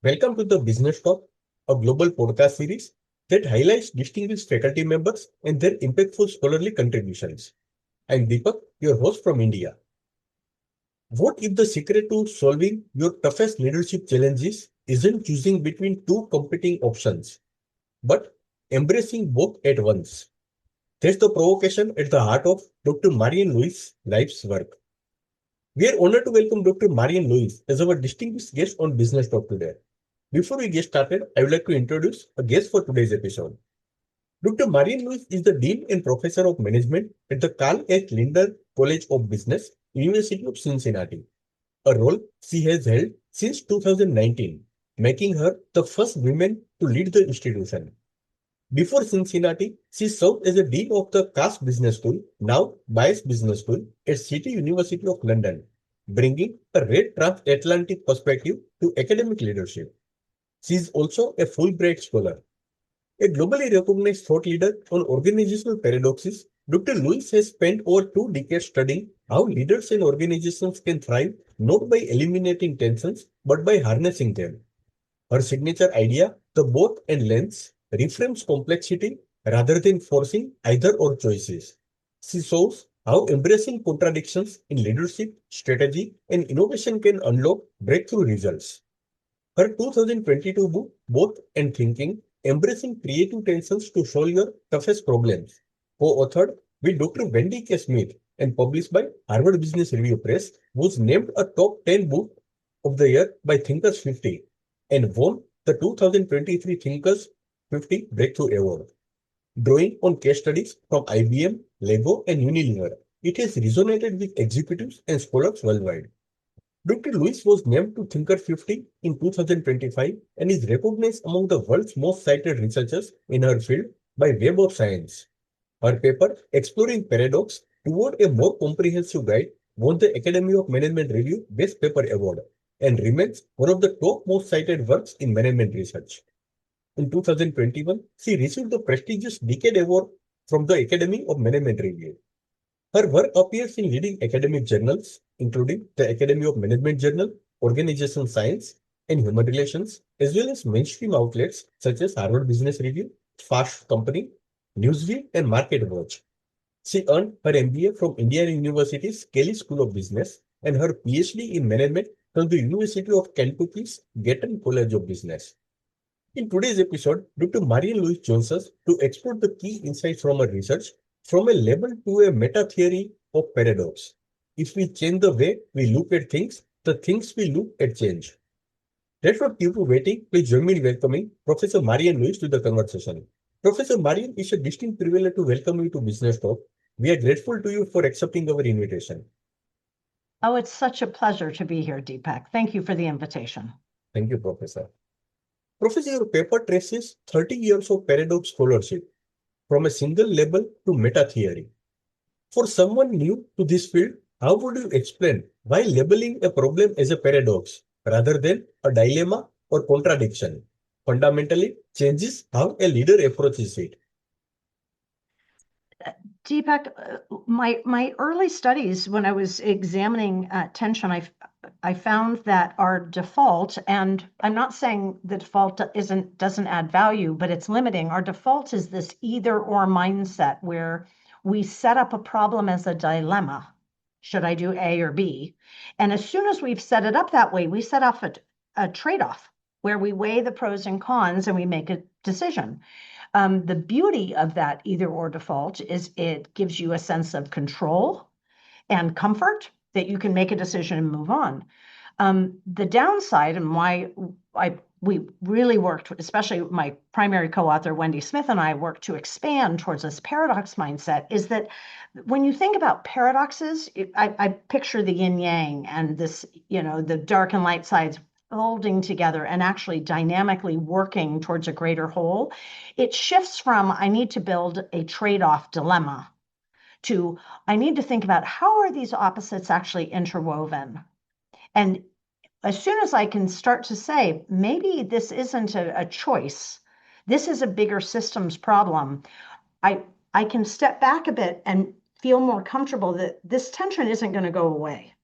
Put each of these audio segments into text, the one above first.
Welcome to the Business Talk, a global podcast series that highlights distinguished faculty members and their impactful scholarly contributions. I'm Deepak, your host from India. What if the secret to solving your toughest leadership challenges isn't choosing between two competing options, but embracing both at once? That's the provocation at the heart of Dr. Marianne Lewis' life's work. We are honored to welcome Dr. Marianne Lewis as our distinguished guest on Business Talk today. Before we get started, I would like to introduce a guest for today's episode. Dr. Marianne Lewis is the Dean and Professor of Management at the Carl H. Lindner College of Business, University of Cincinnati, a role she has held since 2019, making her the first woman to lead the institution. Before Cincinnati, she served as a Dean of the Cass Business School, now Bias Business School, at City University of London, bringing a rare transatlantic perspective to academic leadership. She is also a Fulbright scholar. A globally recognized thought leader on organizational paradoxes, Dr. Lewis has spent over 2 decades studying how leaders and organizations can thrive not by eliminating tensions but by harnessing them. Her signature idea, the both and lens, reframes complexity rather than forcing either or choices. She shows how embracing contradictions in leadership, strategy, and innovation can unlock breakthrough results. Her 2022 book, Both and Thinking, Embracing Creative Tensions to Solve Your Toughest Problems, co-authored with Dr. Wendy K. Smith and published by Harvard Business Review Press, was named a top 10 book of the year by Thinkers 50 and won the 2023 Thinkers 50 Breakthrough Award. Drawing on case studies from IBM, Lego, and Unilever, it has resonated with executives and scholars worldwide. Dr. Lewis was named to Thinker 50 in 2025 and is recognized among the world's most cited researchers in her field by Web of Science. Her paper, Exploring Paradox Toward a More Comprehensive Guide, won the Academy of Management Review Best Paper Award and remains one of the top most cited works in management research. In 2021, she received the prestigious Decade Award from the Academy of Management Review. Her work appears in leading academic journals, including the Academy of Management Journal, Organizational Science, and Human Relations, as well as mainstream outlets such as Harvard Business Review, Fast Company, Newsweek, and Market Watch. She earned her MBA from Indiana University's Kelley School of Business and her PhD in Management from the University of Kentucky's Gatton College of Business. In today's episode, Dr. Marianne Lewis joins us to explore the key insights from her research from a label to a meta-theory of paradox. If we change the way we look at things, the things we look at change. Let's not keep you waiting. Please join me in welcoming Professor Marianne Lewis to the conversation. Professor Marianne, it's a distinct privilege to welcome you to Business Talk. We are grateful to you for accepting our invitation. Oh, it's such a pleasure to be here, Deepak. Thank you for the invitation. Thank you, Professor. Professor, your paper traces 30 years of paradox scholarship from a single label to meta-theory. For someone new to this field, how would you explain why labeling a problem as a paradox rather than a dilemma or contradiction fundamentally changes how a leader approaches it? Deepak, my early studies, when I was examining tension, I found that our default, and I'm not saying the default doesn't add value, but it's limiting. Our default is this either or mindset where we set up a problem as a dilemma. Should I do A or B? And as soon as we've set it up that way, we set off a trade-off where we weigh the pros and cons and we make a decision. The beauty of that either or default is it gives you a sense of control and comfort that you can make a decision and move on. The downside and why we really worked, especially my primary co-author, Wendy Smith, and I worked to expand towards this paradox mindset, is that when you think about paradoxes, I picture the yin-yang and this, the dark and light sides folding together and actually dynamically working towards a greater whole. It shifts from I need to build a trade-off dilemma to I need to think about how are these opposites actually interwoven. And as soon as I can start to say, maybe this isn't a choice, this is a bigger systems problem, I can step back a bit and feel more comfortable that this tension isn't going to go away.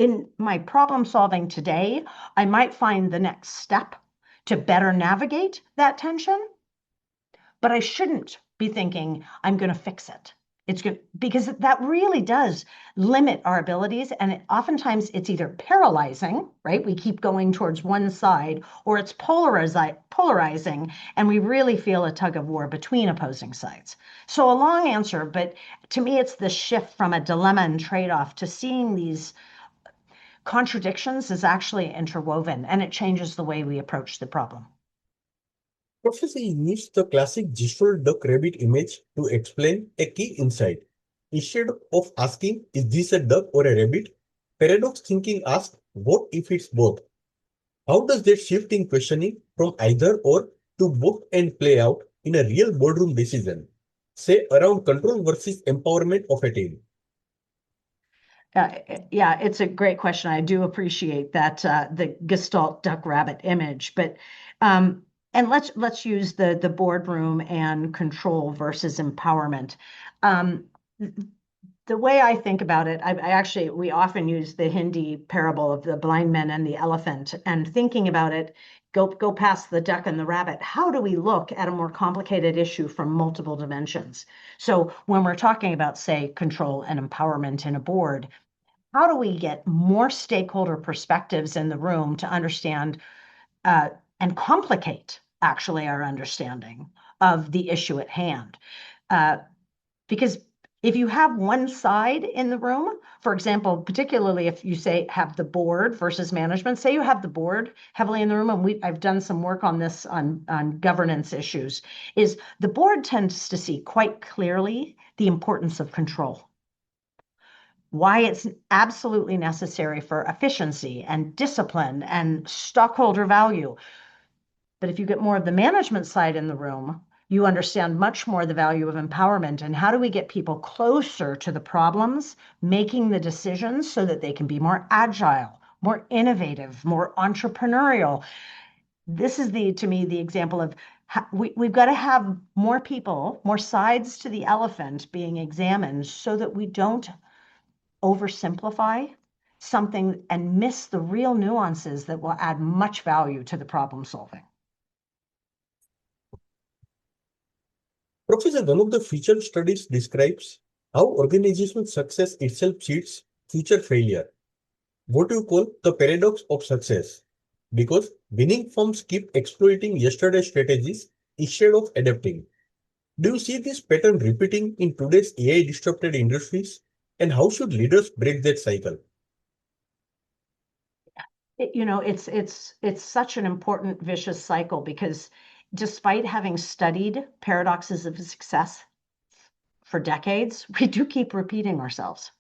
in my problem solving today, I might find the next step to better navigate that tension, but I shouldn't be thinking I'm going to fix it. It's good because that really does limit our abilities. And oftentimes it's either paralyzing, right? We keep going towards one side, or it's polarizing, and we really feel a tug of war between opposing sides. So a long answer, but to me, it's the shift from a dilemma and trade-off to seeing these contradictions as actually interwoven, and it changes the way we approach the problem. Professor used the classic gestural duck rabbit image to explain a key insight. Instead of asking, is this a duck or a rabbit? Paradox thinking asks, what if it's both? How does that shift in questioning from either or to both and play out in a real boardroom decision, say around control versus empowerment of a team? Yeah, it's a great question. I do appreciate that the Gestalt duck rabbit image, but and let's use the boardroom and control versus empowerment. Um, the way I think about it, we often use the Hindi parable of the blind man and the elephant, and thinking about it, go past the duck and the rabbit. How do we look at a more complicated issue from multiple dimensions? So when we're talking about, say, control and empowerment in a board, how do we get more stakeholder perspectives in the room to understand and complicate actually our understanding of the issue at hand? Because if you have one side in the room, for example, particularly if you say have the board versus management, say you have the board heavily in the room, and I've done some work on this on governance issues, is the board tends to see quite clearly the importance of control, why it's absolutely necessary for efficiency and discipline and stockholder value. But if you get more of the management side in the room, you understand much more the value of empowerment and how do we get people closer to the problems, making the decisions so that they can be more agile, more innovative, more entrepreneurial. This is to me, the example of we've got to have more people, more sides to the elephant being examined so that we don't oversimplify something and miss the real nuances that will add much value to the problem solving. Professor, one of the featured studies describes how organizational success itself cheats future failure. What you call the paradox of success. Because winning firms keep exploiting yesterday's strategies instead of adapting. Do you see this pattern repeating in today's AI disrupted industries? And how should leaders break that cycle? It's such an important vicious cycle because despite having studied paradoxes of success for decades, we do keep repeating ourselves.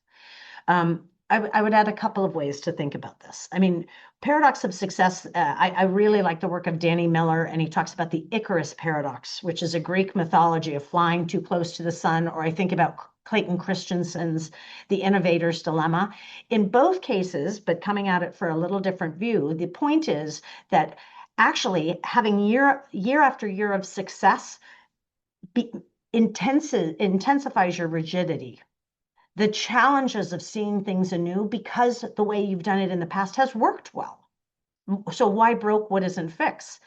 I would add a couple of ways to think about this. I mean, paradox of success, I really like the work of Danny Miller, and he talks about the Icarus paradox, which is a Greek mythology of flying too close to the sun, or I think about Clayton Christensen's The Innovator's Dilemma. In both cases, but coming at it for a little different view, the point is that actually having year after year of success intensifies your rigidity, the challenges of seeing things anew, because the way you've done it in the past has worked well. So why broke what isn't fixed?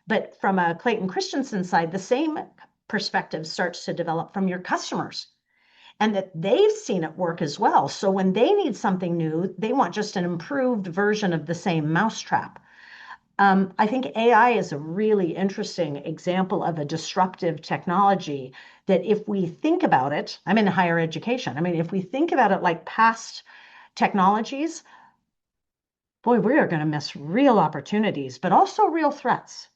But from a Clayton Christensen side, the same perspective starts to develop from your customers, and that they've seen it work as well. So when they need something new, they want just an improved version of the same mousetrap. I think AI is a really interesting example of a disruptive technology that if we think about it, I'm in higher education. I mean, if we think about it like past technologies, boy, we are going to miss real opportunities, but also real threats.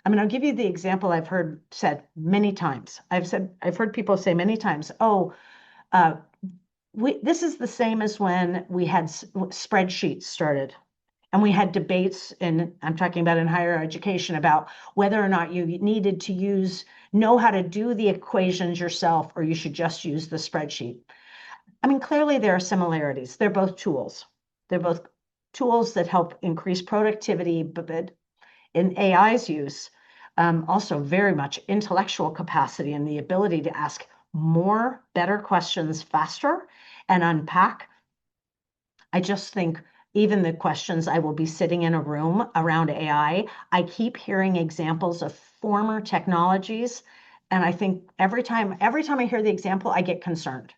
I mean, I'll give you the example I've heard said many times. I've heard people say many times, oh, this is the same as when we had spreadsheets started. And we had debates I'm talking about in higher education, about whether or not you needed to know how to do the equations yourself, or you should just use the spreadsheet. I mean, clearly there are similarities. They're both tools. They're both tools that help increase productivity, but in AI's use, also very much intellectual capacity and the ability to ask better questions faster and unpack. I just think even the questions, I will be sitting in a room around AI, I keep hearing examples of former technologies. And I think every time I hear the example, I get concerned.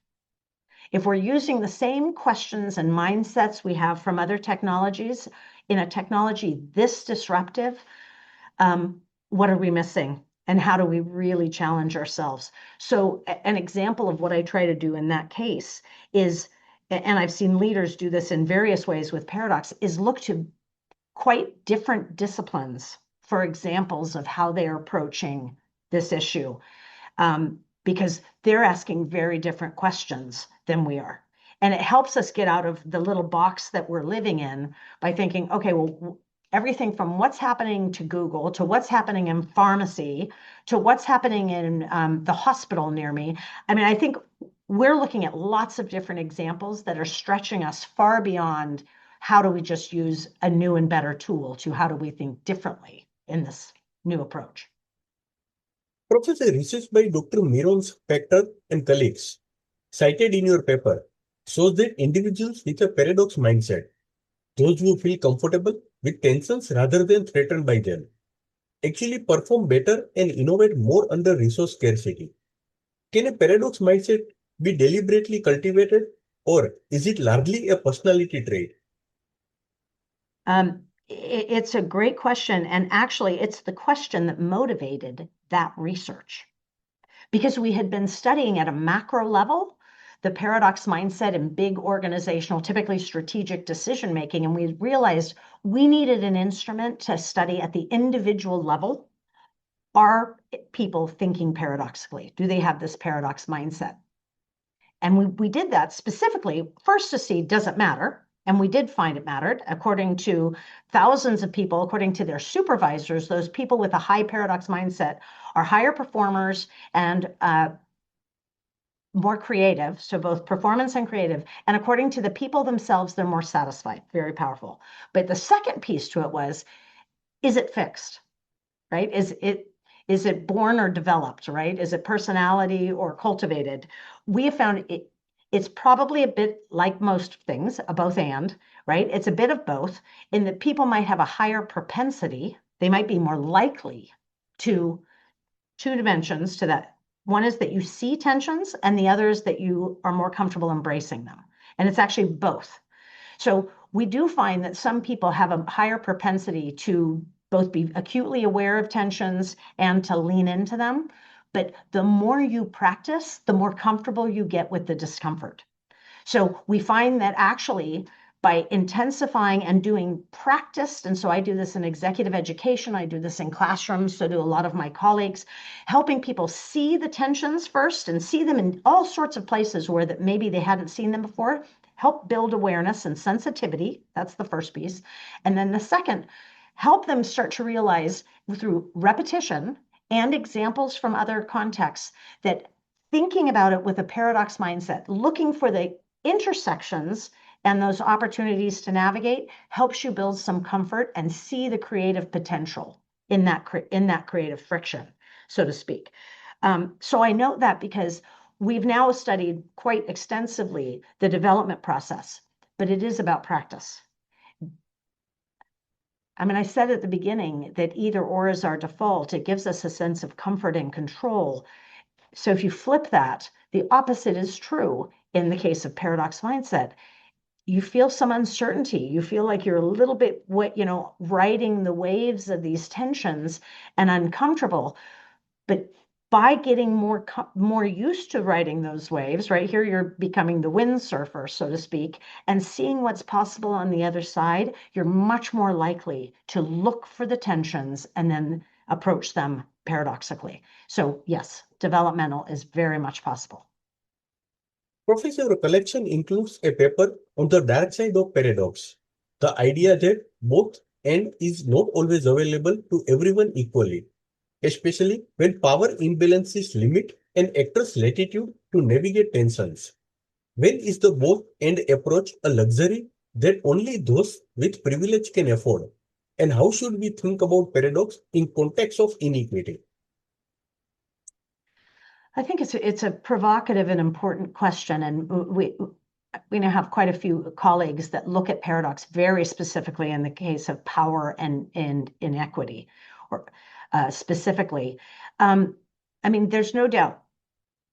If we're using the same questions and mindsets we have from other technologies in a technology this disruptive, what are we missing? And how do we really challenge ourselves? So an example of what I try to do in that case is, and I've seen leaders do this in various ways with Paradox, is look to quite different disciplines for examples of how they're approaching this issue, because they're asking very different questions than we are. And it helps us get out of the little box that we're living in by thinking, okay, well, everything from what's happening to Google to what's happening in pharmacy to what's happening in the hospital near me. I mean, I think we're looking at lots of different examples that are stretching us far beyond how do we just use a new and better tool to how do we think differently in this new approach. Professor, research by Dr. Miron Spector and colleagues, cited in your paper, shows that individuals with a paradox mindset, those who feel comfortable with tensions rather than threatened by them, actually perform better and innovate more under resource scarcity. Can a paradox mindset be deliberately cultivated, or is it largely a personality trait? It's a great question. And actually, it's the question that motivated that research. Because we had been studying at a macro level the paradox mindset in big organizational, typically strategic decision making, and we realized we needed an instrument to study at the individual level. Are people thinking paradoxically? Do they have this paradox mindset? And we did that specifically first to see, does it matter? And we did find it mattered. According to thousands of people, according to their supervisors, those people with a high paradox mindset are higher performers and more creative, so both performance and creative. And according to the people themselves, they're more satisfied, very powerful. But the second piece to it was, is it fixed, right? Is it born or developed, right? Is it personality or cultivated? We have found it's probably a bit like most things, a both and, right? It's a bit of both in that people might have a higher propensity. They might be more likely to two dimensions to that. One is that you see tensions, and the other is that you are more comfortable embracing them. And it's actually both. So we do find that some people have a higher propensity to both be acutely aware of tensions and to lean into them. But the more you practice, the more comfortable you get with the discomfort. So we find that actually by intensifying and doing practice, and so I do this in executive education, I do this in classrooms, so do a lot of my colleagues, helping people see the tensions first and see them in all sorts of places where that maybe they hadn't seen them before, help build awareness and sensitivity. That's the first piece. And then the second, help them start to realize through repetition and examples from other contexts that thinking about it with a paradox mindset, looking for the intersections and those opportunities to navigate helps you build some comfort and see the creative potential in that creative friction, so to speak. So I note that because we've now studied quite extensively the development process, but it is about practice. I mean, I said at the beginning that either or is our default. It gives us a sense of comfort and control. So if you flip that, the opposite is true in the case of paradox mindset. You feel some uncertainty. You feel like you're a little bit, riding the waves of these tensions and uncomfortable. But by getting more used to riding those waves, right here, you're becoming the windsurfer, so to speak, and seeing what's possible on the other side, you're much more likely to look for the tensions and then approach them paradoxically. So yes, developmental is very much possible. Professor, your collection includes a paper on the dark side of paradox, the idea that both and is not always available to everyone equally, especially when power imbalances limit an actor's latitude to navigate tensions. When is the both and approach a luxury that only those with privilege can afford? And how should we think about paradox in context of inequity? I think it's a provocative and important question, and we now have quite a few colleagues that look at paradox very specifically in the case of power and inequity, or specifically. I mean, there's no doubt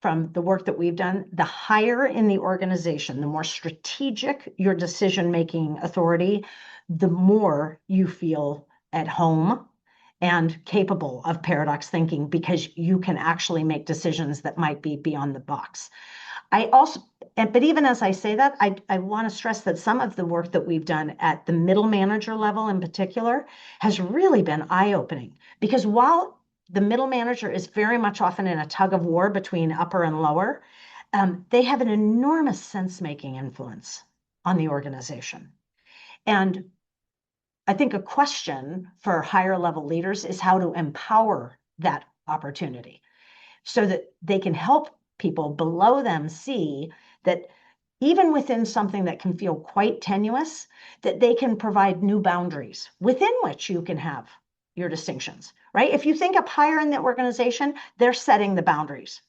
from the work that we've done, the higher in the organization, the more strategic your decision-making authority, the more you feel at home and capable of paradox thinking because you can actually make decisions that might be beyond the box. I also, but even as I say that, I want to stress that some of the work that we've done at the middle manager level in particular has really been eye-opening because while the middle manager is very much often in a tug of war between upper and lower, they have an enormous sense-making influence on the organization. And I think a question for higher level leaders is how to empower that opportunity so that they can help people below them see that even within something that can feel quite tenuous, that they can provide new boundaries within which you can have your distinctions, right? If you think up higher in the organization, they're setting the boundaries.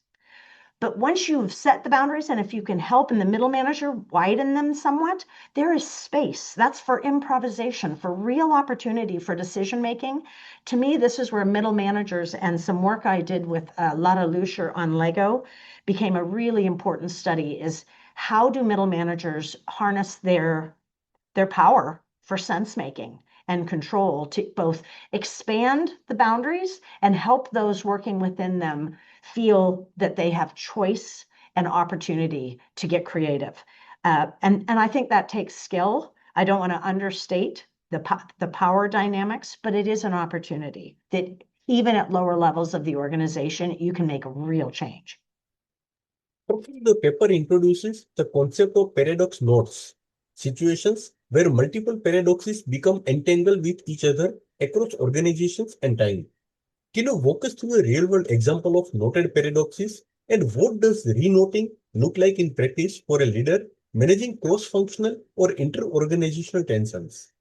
But once you've set the boundaries, and if you can help in the middle manager widen them somewhat, there is space. That's for improvisation, for real opportunity for decision making. To me, this is where middle managers and some work I did with Lara Lucier on Lego became a really important study is how do middle managers harness their power for sense making and control to both expand the boundaries and help those working within them feel that they have choice and opportunity to get creative. And I think that takes skill. I don't want to understate the power dynamics, but it is an opportunity that even at lower levels of the organization, you can make a real change. The paper introduces the concept of paradox nodes, situations where multiple paradoxes become entangled with each other across organizations and time. Can you walk us through a real-world example of noted paradoxes and what does renoting look like in practice for a leader managing cross-functional or inter-organizational tensions?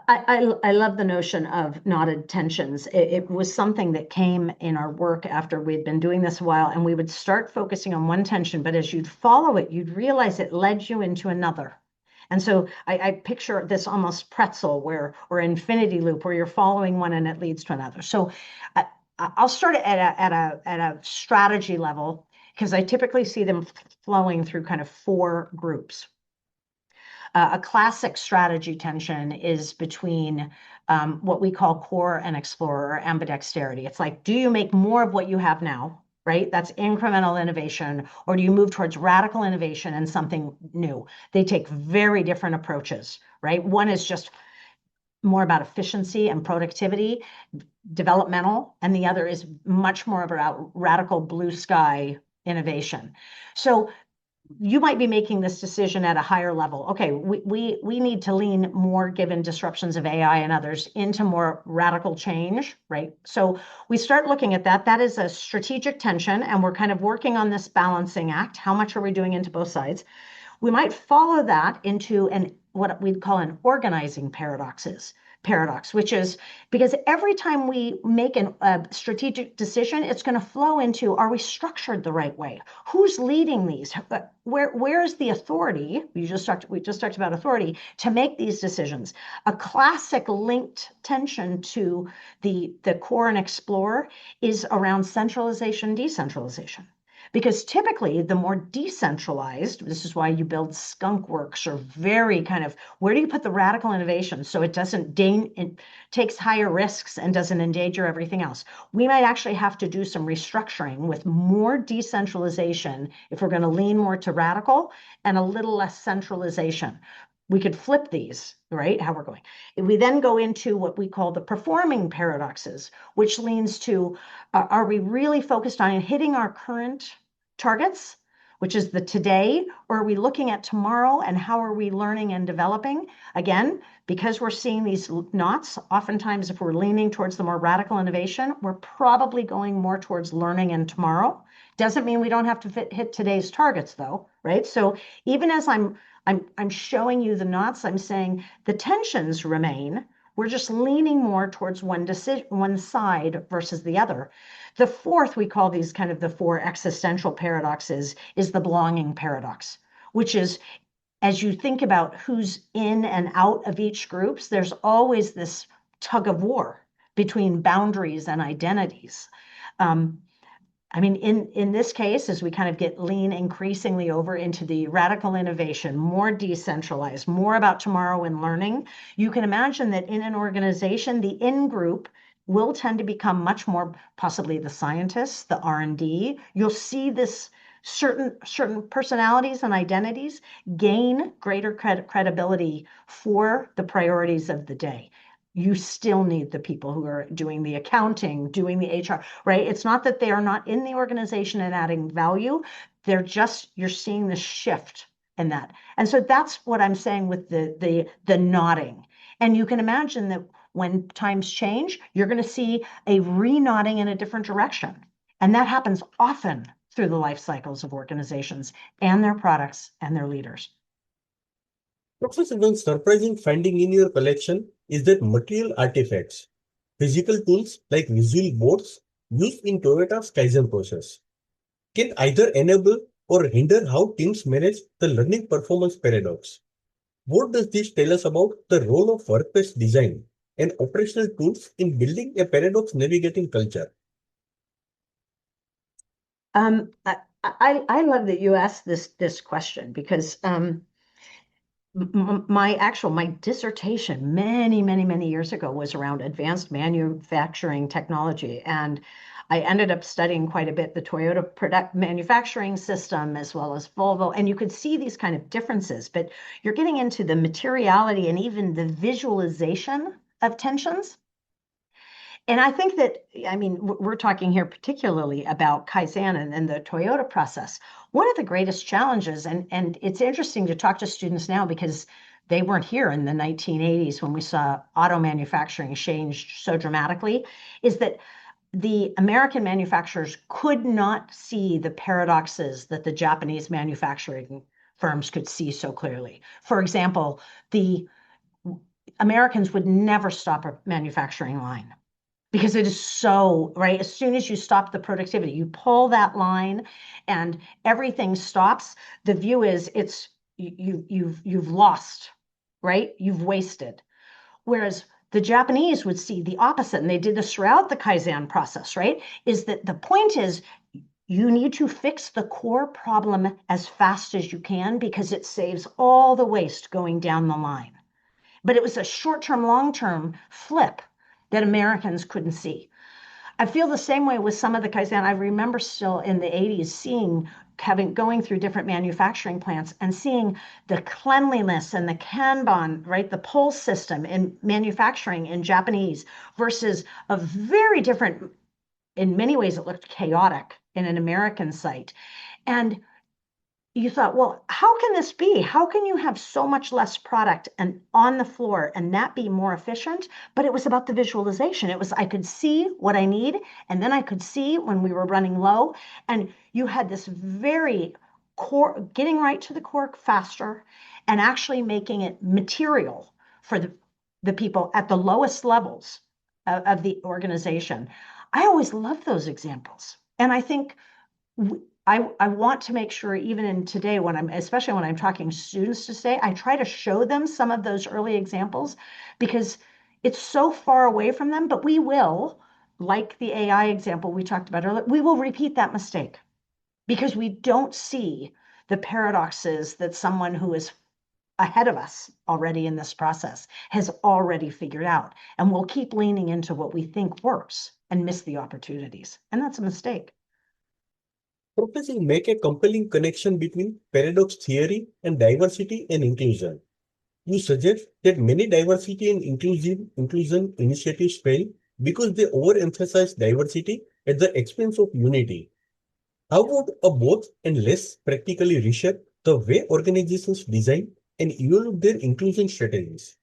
I love the notion of knotted tensions. It was something that came in our work after we'd been doing this a while, and we would start focusing on one tension, but as you'd follow it, you'd realize it led you into another. And so I picture this almost pretzel or infinity loop where you're following one and it leads to another. So I'll start at a strategy level because I typically see them flowing through kind of four groups. A classic strategy tension is between what we call core and explorer, or ambidexterity. It's like, do you make more of what you have now, right? That's incremental innovation, or do you move towards radical innovation and something new? They take very different approaches, right? One is just more about efficiency and productivity, developmental, and the other is much more about radical blue sky innovation. So you might be making this decision at a higher level. Okay, we need to lean more, given disruptions of AI and others, into more radical change, right? So we start looking at that. That is a strategic tension, and we're kind of working on this balancing act. How much are we doing into both sides? We might follow that into what we'd call an organizing paradox, which is because every time we make a strategic decision, it's going to flow into, are we structured the right way? Who's leading these? Where is the authority? We just talked about authority to make these decisions. A classic linked tension to the core and explore is around centralization, decentralization. Because typically, the more decentralized, this is why you build skunk works or very kind of, where do you put the radical innovation so it it takes higher risks and doesn't endanger everything else? We might actually have to do some restructuring with more decentralization if we're going to lean more to radical and a little less centralization. We could flip these, right? How we're going. We then go into what we call the performing paradoxes, which leans to, are we really focused on hitting our current targets, which is the today, or are we looking at tomorrow and how are we learning and developing? Again, because we're seeing these knots, oftentimes if we're leaning towards the more radical innovation, we're probably going more towards learning and tomorrow. Doesn't mean we don't have to hit today's targets though, right? So even as I'm showing you the knots, I'm saying the tensions remain, We're just leaning more towards one side versus the other. The fourth, we call these kind of the four existential paradoxes, is the belonging paradox, which is as you think about who's in and out of each groups, there's always this tug of war between boundaries and identities. I mean, in this case, as we kind of lean increasingly over into the radical innovation, more decentralized, more about tomorrow and learning, you can imagine that in an organization, the in-group will tend to become much more possibly the scientists, the R&D. You'll see this certain personalities and identities gain greater credibility for the priorities of the day. You still need the people who are doing the accounting, doing the HR, right? It's not that they are not in the organization and adding value. You're seeing the shift in that. And so that's what I'm saying with the nodding. And you can imagine that when times change, you're going to see a re-nodding in a different direction. And that happens often through the life cycles of organizations and their products and their leaders. Professor, one surprising finding in your collection is that material artifacts, physical tools like visual boards used in Toyota's Kaizen process, can either enable or hinder how teams manage the learning performance paradox. What does this tell us about the role of workplace design and operational tools in building a paradox navigating culture? I love that you asked this question because my dissertation many years ago was around advanced manufacturing technology, and I ended up studying quite a bit the Toyota product manufacturing system as well as Volvo, and you could see these kind of differences, but you're getting into the materiality and even the visualization of tensions. And I think that, I mean, we're talking here particularly about Kaizen and the Toyota process. One of the greatest challenges, and it's interesting to talk to students now because they weren't here in the 1980s when we saw auto manufacturing change so dramatically, is that the American manufacturers could not see the paradoxes that the Japanese manufacturing firms could see so clearly. For example, the Americans would never stop a manufacturing line because it is so, right? As soon as you stop the productivity, you pull that line and everything stops. The view is you've lost, right? You've wasted. Whereas the Japanese would see the opposite, and they did this throughout the Kaizen process, right? Is that the point is you need to fix the core problem as fast as you can because it saves all the waste going down the line. But it was a short-term, long-term flip that Americans couldn't see. I feel the same way with some of the Kaizen. I remember still in the 80s going through different manufacturing plants and seeing the cleanliness and the Kanban, right, the pull system in manufacturing in Japanese versus a very different, in many ways it looked chaotic in an American site. And you thought, well, how can this be? How can you have so much less product and on the floor and that be more efficient? But it was about the visualization. It was, I could see what I need, and then I could see when we were running low. And you had this very core, getting right to the core faster and actually making it material for the people at the lowest levels of the organization. I always love those examples. And I think I want to make sure even in today especially when I'm talking to students today, I try to show them some of those early examples because it's so far away from them, but we will, like the AI example we talked about earlier, we will repeat that mistake because we don't see the paradoxes that someone who is ahead of us already in this process has already figured out. And we'll keep leaning into what we think works and miss the opportunities. And that's a mistake. Professor, make a compelling connection between paradox theory and diversity and inclusion. You suggest that many diversity and inclusion initiatives fail because they overemphasize diversity at the expense of unity. How would a both and less practically reshape the way organizations design and evolve their inclusion strategies?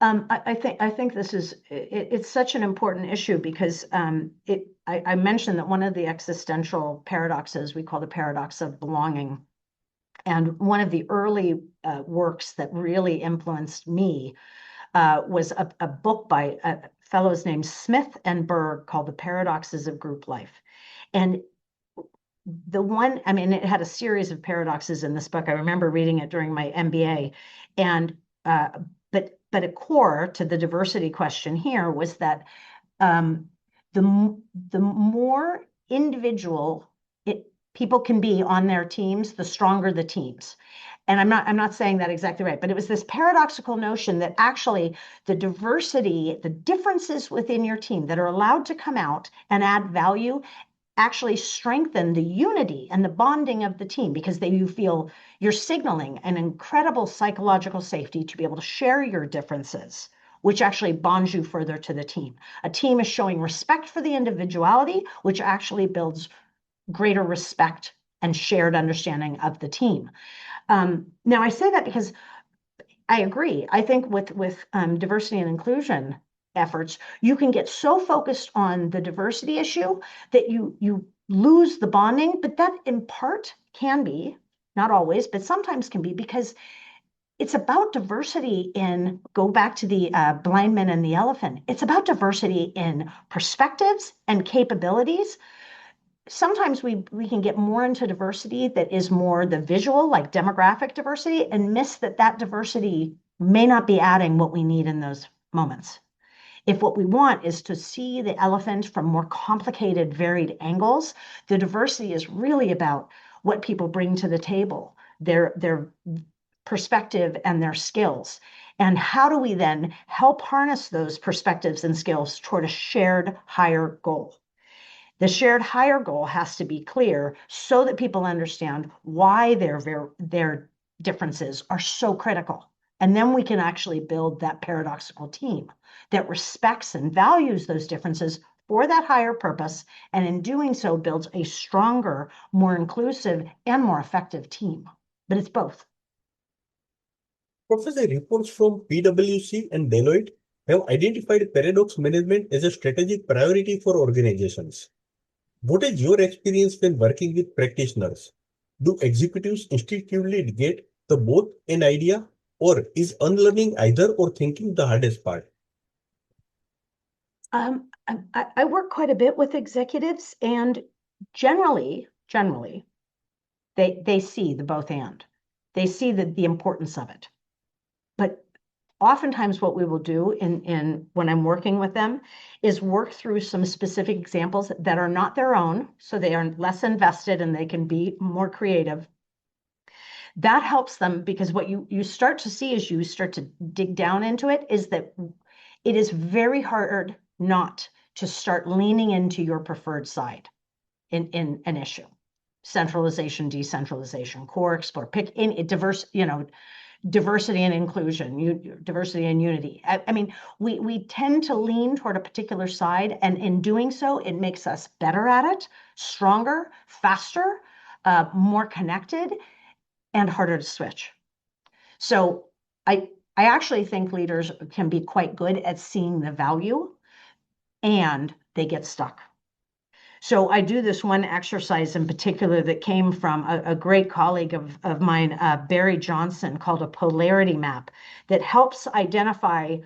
I think it's such an important issue because I mentioned that one of the existential paradoxes we call the paradox of belonging. And one of the early works that really influenced me was a book by fellows named Smith and Berg called The Paradoxes of Group Life. And I mean, it had a series of paradoxes in this book. I remember reading it during my MBA. And but a core to the diversity question here was that the more individual people can be on their teams, the stronger the teams. And I'm not saying that exactly right, but it was this paradoxical notion that actually the diversity, the differences within your team that are allowed to come out and add value actually strengthen the unity and the bonding of the team, because you feel you're signaling an incredible psychological safety to be able to share your differences, which actually bonds you further to the team. A team is showing respect for the individuality, which actually builds greater respect and shared understanding of the team. Now, I say that because I agree. I think with diversity and inclusion efforts, you can get so focused on the diversity issue that you lose the bonding, but that in part can be, not always, but sometimes can be, because it's about diversity in, go back to the blind men and the elephant, it's about diversity in perspectives and capabilities. Sometimes we can get more into diversity that is more the visual, like demographic diversity, and miss that diversity may not be adding what we need in those moments. If what we want is to see the elephant from more complicated, varied angles, the diversity is really about what people bring to the table, their perspective and their skills. And how do we then help harness those perspectives and skills toward a shared higher goal? The shared higher goal has to be clear so that people understand why their differences are so critical. And then we can actually build that paradoxical team that respects and values those differences for that higher purpose, and in doing so builds a stronger, more inclusive, and more effective team. But it's both. Professor, reports from PwC and Deloitte have identified paradox management as a strategic priority for organizations. What is your experience when working with practitioners? Do executives instinctively get the both an idea, or is unlearning either or thinking the hardest part? I work quite a bit with executives, and generally, they see the both and. They see the importance of it. But oftentimes what we will do when I'm working with them is work through some specific examples that are not their own, so they are less invested and they can be more creative. That helps them, because what you start to see as you start to dig down into it is that it is very hard not to start leaning into your preferred side in an issue. Centralization, decentralization, core, explore, pick in diverse, diversity and inclusion, diversity and unity. I mean, we tend to lean toward a particular side, and in doing so, it makes us better at it, stronger, faster, more connected, and harder to switch. So I actually think leaders can be quite good at seeing the value, and they get stuck. So I do this one exercise in particular that came from a great colleague of mine, Barry Johnson, called a polarity map, that helps identify,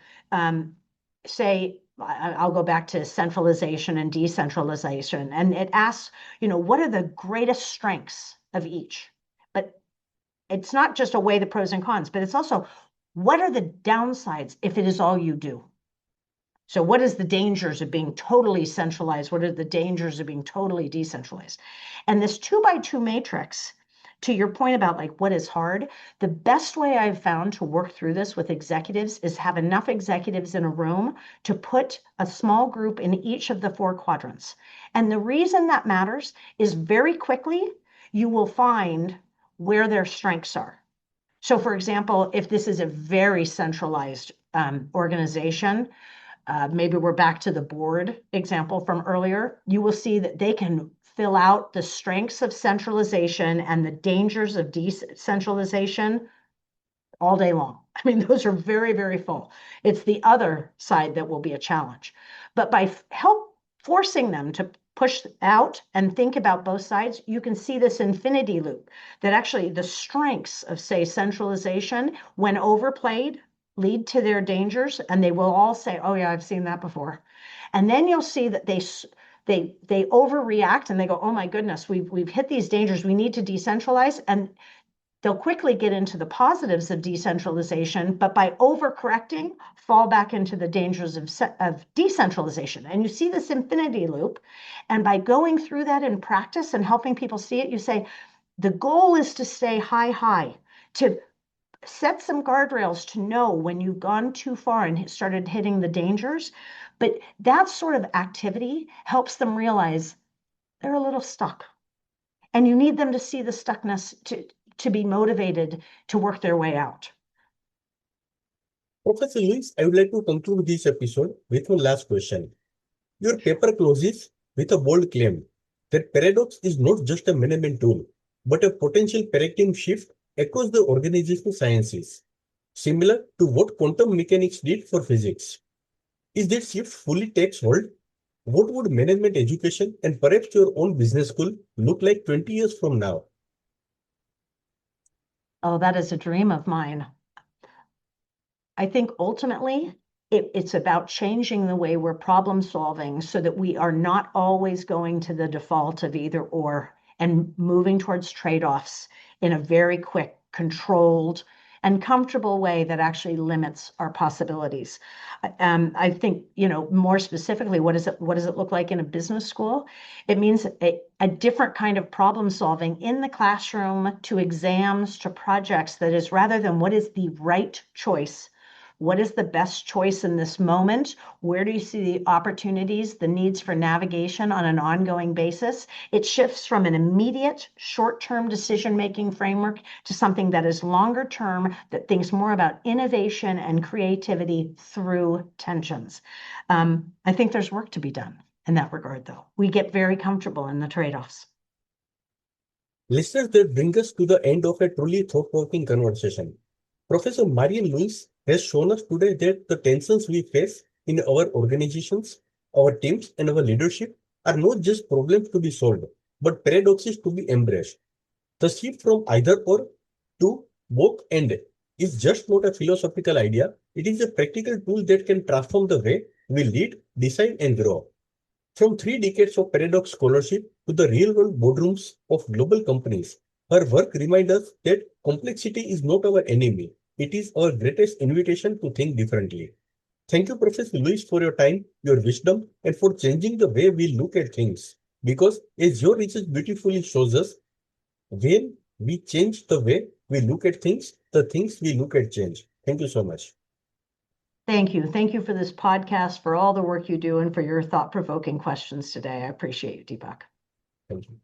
say, I'll go back to centralization and decentralization, and it asks, what are the greatest strengths of each? But it's not just a weigh the pros and cons, but it's also, what are the downsides if it is all you do? So what is the dangers of being totally centralized? What are the dangers of being totally decentralized? And this 2x2 matrix, to your point about like what is hard, the best way I've found to work through this with executives is have enough executives in a room to put a small group in each of the 4 quadrants. And the reason that matters is very quickly, you will find where their strengths are. So for example, if this is a very centralized organization, maybe we're back to the board example from earlier, you will see that they can fill out the strengths of centralization and the dangers of decentralization all day long. I mean, those are very, very full. It's the other side that will be a challenge. But by forcing them to push out and think about both sides, you can see this infinity loop that actually the strengths of, say, centralization, when overplayed, lead to their dangers, and they will all say, oh yeah, I've seen that before. And then you'll see that they overreact and they go, oh my goodness, we've hit these dangers, we need to decentralize. And they'll quickly get into the positives of decentralization, but by overcorrecting, fall back into the dangers of decentralization. And you see this infinity loop. And by going through that in practice and helping people see it, you say, the goal is to stay high, to set some guardrails to know when you've gone too far and started hitting the dangers. But that sort of activity helps them realize they're a little stuck. And you need them to see the stuckness to be motivated to work their way out. Professor Lewis, I would like to conclude this episode with one last question. Your paper closes with a bold claim that paradox is not just a management tool, but a potential paradigm shift across the organizational sciences, similar to what quantum mechanics did for physics. If that shift fully takes hold, what would management education and perhaps your own business school look like 20 years from now? Oh, that is a dream of mine. I think ultimately it's about changing the way we're problem solving so that we are not always going to the default of either or and moving towards trade-offs in a very quick, controlled, and comfortable way that actually limits our possibilities. I think, more specifically, what does it look like in a business school? It means a different kind of problem solving in the classroom to exams to projects that is rather than what is the right choice. What is the best choice in this moment? Where do you see the opportunities, the needs for navigation on an ongoing basis? It shifts from an immediate short-term decision-making framework to something that is longer term, that thinks more about innovation and creativity through tensions. I think there's work to be done in that regard, though. We get very comfortable in the trade-offs. Listeners, that brings us to the end of a truly thought-provoking conversation. Professor Marianne Lewis has shown us today that the tensions we face in our organizations, our teams, and our leadership are not just problems to be solved, but paradoxes to be embraced. The shift from either or to both and is just not a philosophical idea, it is a practical tool that can transform the way we lead, decide, and grow. From 3 decades of paradox scholarship to the real-world boardrooms of global companies, her work reminds us that complexity is not our enemy. It is our greatest invitation to think differently. Thank you, Professor Lewis, for your time, your wisdom, and for changing the way we look at things. Because as your research beautifully shows us, when we change the way we look at things, the things we look at change. Thank you so much. Thank you. Thank you for this podcast, for all the work you do, and for your thought-provoking questions today. I appreciate you, Deepak. Thank you.